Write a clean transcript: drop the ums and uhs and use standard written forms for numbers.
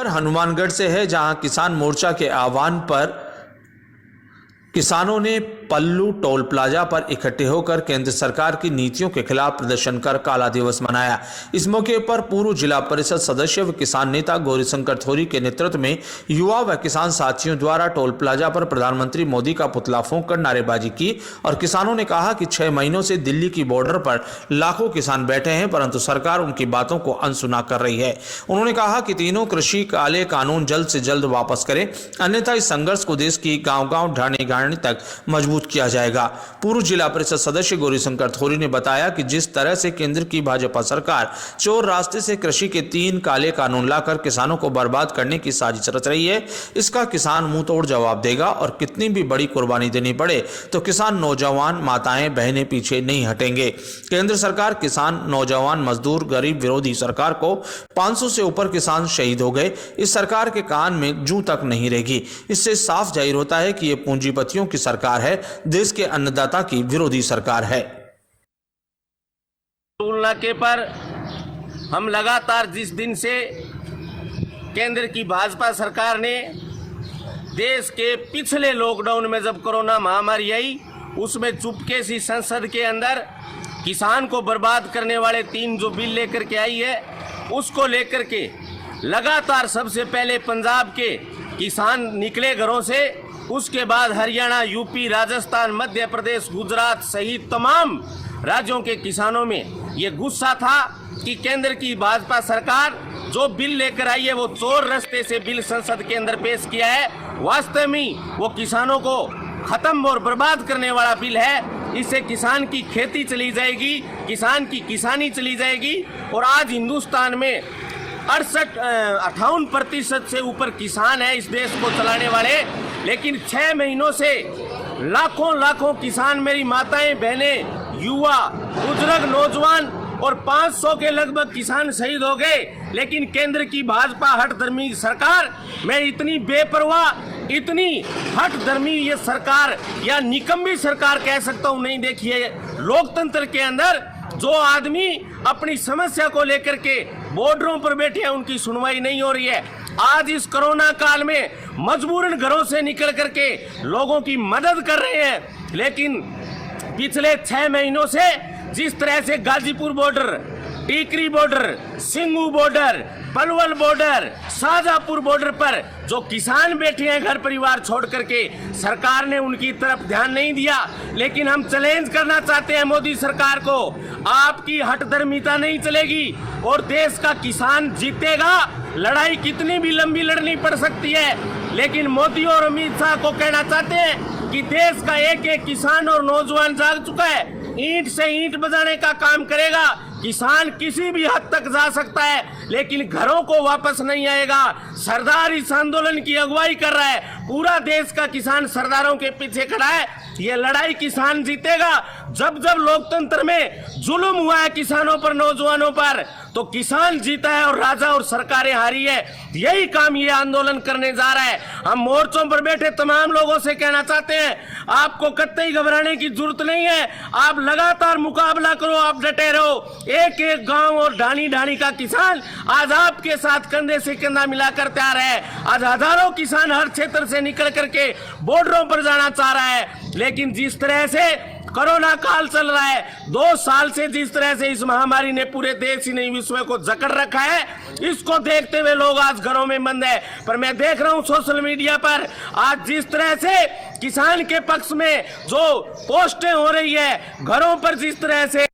हनुमानगढ़ से है, जहां किसान मोर्चा के आह्वान पर किसानों ने पल्लू टोल प्लाजा पर इकट्ठे होकर केंद्र सरकार की नीतियों के खिलाफ प्रदर्शन कर काला दिवस मनाया। इस मौके पर पूर्व जिला परिषद सदस्य व किसान नेता गौरीशंकर थोरी के नेतृत्व में युवा व किसान साथियों द्वारा टोल प्लाजा पर प्रधानमंत्री मोदी का पुतला फूंककर नारेबाजी की और किसानों ने कहा कि 6 महीनों से दिल्ली की बॉर्डर पर लाखों किसान बैठे हैं, परंतु सरकार उनकी बातों को अनसुना कर रही है। उन्होंने कहा कि तीनों कृषि काले कानून जल्द से जल्द वापस करें, अन्यथा इस संघर्ष को देश की गांव-गांव ढाणी तक मजबूत किया जाएगा। पूर्व जिला परिषद सदस्य गौरीशंकर थोरी ने बताया कि जिस तरह से केंद्र की भाजपा सरकार चोर रास्ते से कृषि के 3 काले कानून लाकर किसानों को बर्बाद करने की साजिश रच रही है, इसका किसान मुंह तोड़ जवाब देगा और कितनी भी बड़ी कुर्बानी देनी पड़े तो किसान, नौजवान, माताएं, बहनें पीछे नहीं हटेंगे। केंद्र सरकार किसान, नौजवान, मजदूर, गरीब विरोधी सरकार को 500 से ऊपर किसान शहीद हो गए। इस सरकार के कान में जूं तक नहीं रहेगी। इससे साफ जाहिर होता है कि ये पूंजीपतियों की सरकार है, देश के अन्नदाता की विरोधी सरकार है। टोल नाके पर हम लगातार जिस दिन से केंद्र की भाजपा सरकार ने देश के पिछले लॉकडाउन में जब कोरोना महामारी आई, उसमें चुपके से संसद के अंदर किसान को बर्बाद करने वाले 3 जो बिल लेकर के आई है, उसको लेकर के लगातार सबसे पहले पंजाब के किसान निकले घरों से, उसके बाद हरियाणा, यूपी, राजस्थान, मध्य प्रदेश, गुजरात सहित तमाम राज्यों के किसानों में ये गुस्सा था कि केंद्र की भाजपा सरकार जो बिल लेकर आई है वो चोर रास्ते से बिल संसद के अंदर पेश किया है। वास्तव में वो किसानों को खत्म और बर्बाद करने वाला बिल है। इससे किसान की खेती चली जाएगी, किसान की किसानी चली जाएगी। और आज हिंदुस्तान में 58% से ऊपर किसान है इस देश को चलाने वाले, लेकिन 6 महीनों से लाखों किसान, मेरी माताएं, बहनें, युवा, बुजुर्ग, नौजवान और 500 के लगभग किसान शहीद हो गए। लेकिन केंद्र की भाजपा हठधर्मी सरकार, मैं इतनी बेपरवाह, इतनी हठधर्मी ये सरकार या निकम्मी सरकार कह सकता हूं नहीं देखी है। लोकतंत्र के अंदर जो आदमी अपनी समस्या को लेकर के बॉर्डरों पर बैठे हैं, उनकी सुनवाई नहीं हो रही है। आज इस कोरोना काल में मजबूरन घरों से निकल करके लोगों की मदद कर रहे हैं, लेकिन पिछले 6 महीनों से जिस तरह से Ghazipur border, Tikri border, Singhu border, Palwal border, Shahjahanpur border पर जो किसान बैठे हैं घर परिवार छोड़ करके, सरकार ने उनकी तरफ ध्यान नहीं दिया। लेकिन हम चैलेंज करना चाहते हैं मोदी सरकार को, आपकी हठधर्मिता नहीं चलेगी और देश का किसान जीतेगा। लड़ाई कितनी भी लंबी लड़नी पड़ सकती है, लेकिन मोदी और अमित शाह को कहना चाहते हैं कि देश का एक एक किसान और नौजवान जाग चुका है, ईंट से ईंट बजाने का काम करेगा। किसान किसी भी हद तक जा सकता है, लेकिन घरों को वापस नहीं आएगा। सरदार इस आंदोलन की अगुवाई कर रहा है, पूरा देश का किसान सरदारों के पीछे खड़ा है। ये लड़ाई किसान जीतेगा। जब जब लोकतंत्र में जुल्म हुआ है किसानों पर, नौजवानों पर, तो किसान जीता है और राजा और सरकारें हारी है। यही काम ये आंदोलन करने जा रहा है। हम मोर्चों पर बैठे तमाम लोगों से कहना चाहते हैं, आपको कतई घबराने की जरूरत नहीं है। आप लगातार मुकाबला करो, आप डटे रहो। एक एक गांव और ढाणी का किसान आज आपके साथ कंधे से कंधा मिलाकर तैयार है। आज हजारों किसान हर क्षेत्र से निकल करके बॉर्डरों पर जाना चाह रहा है, लेकिन जिस तरह से कोरोना काल चल रहा है, 2 साल से जिस तरह से इस महामारी ने पूरे देश ही नहीं विश्व को जकड़ रखा है, इसको देखते हुए लोग आज घरों में बंद है। पर मैं देख रहा हूं सोशल मीडिया पर आज जिस तरह से किसान के पक्ष में जो पोस्टें हो रही है, घरों पर जिस तरह से